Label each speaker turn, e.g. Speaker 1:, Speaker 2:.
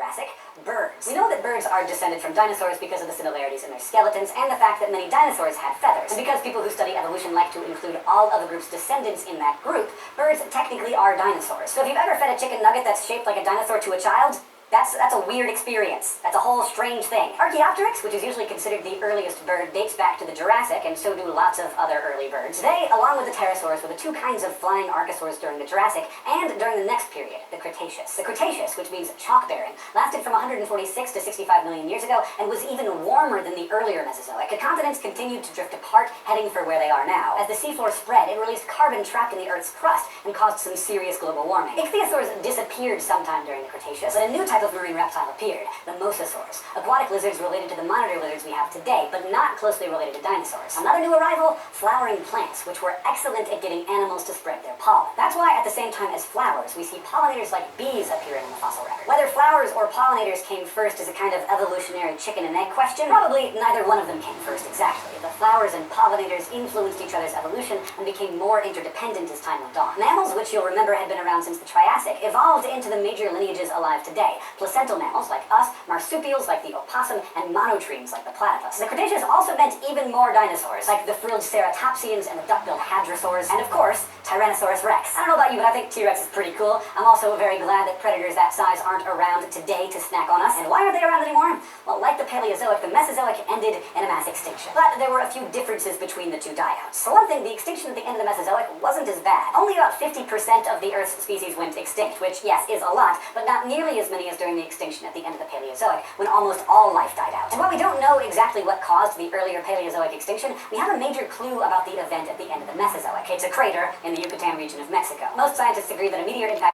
Speaker 1: Jurassic, birds. We know that birds are descended from dinosaurs because of the similarities in their skeletons and the fact that many dinosaurs had feathers. And because people who study evolution like to include all of the group's descendants in that group, birds technically are dinosaurs. So if you've ever fed a chicken nugget that's shaped like a dinosaur to a child, that's a weird experience. That's a whole strange thing. Archaeopteryx, which is usually considered the earliest bird, dates back to the Jurassic, and so do lots of other early birds. They, along with the pterosaurs, were the two kinds of flying archosaurs during the Jurassic and during the next period, the Cretaceous. The Cretaceous, which means chalk-bearing, lasted from 146 to 65 million years ago and was even warmer than the earlier Mesozoic. The continents continued to drift apart, heading for where they are now. As the seafloor spread, it released carbon trapped in the Earth's crust and caused some serious global warming. Ichthyosaurs disappeared sometime during the Cretaceous, but a new type of marine reptile appeared, the mosasaurs, aquatic lizards related to the monitor lizards we have today, but not closely related to dinosaurs. Another new arrival, flowering plants, which were excellent at getting animals to spread their pollen. That's why at the same time as flowers, we see pollinators like bees appearing in the fossil record. Whether flowers or pollinators came first is a kind of evolutionary chicken and egg question. Probably neither one of them came first exactly. The flowers and pollinators influenced each other's evolution and became more interdependent as time went on. Mammals, which you'll remember had been around since the Triassic, evolved into the major lineages alive today. Placental mammals like us, marsupials like the opossum, and monotremes like the platypus. The Cretaceous also meant even more dinosaurs, like the frilled ceratopsians and the duck-billed hadrosaurs, and of course, Tyrannosaurus rex. I don't know about you, but I think T-Rex is pretty cool. I'm also very glad that predators that size aren't around today to snack on us. And why aren't they around anymore? Well, like the Paleozoic, the Mesozoic ended in a mass extinction. But there were a few differences between the two diodes. For one thing, the extinction at the end of the Mesozoic wasn't as bad. Only about 50% of the Earth's species went extinct, which, yes, is a lot, but not nearly as many as during the extinction at the end of the Paleozoic, when almost all life died out. And while we don't know exactly what caused the earlier Paleozoic extinction, we have a major clue about the event at the end of the Mesozoic. It's a crater in the Yucatan region of Mexico. Most scientists agree that a meteor impact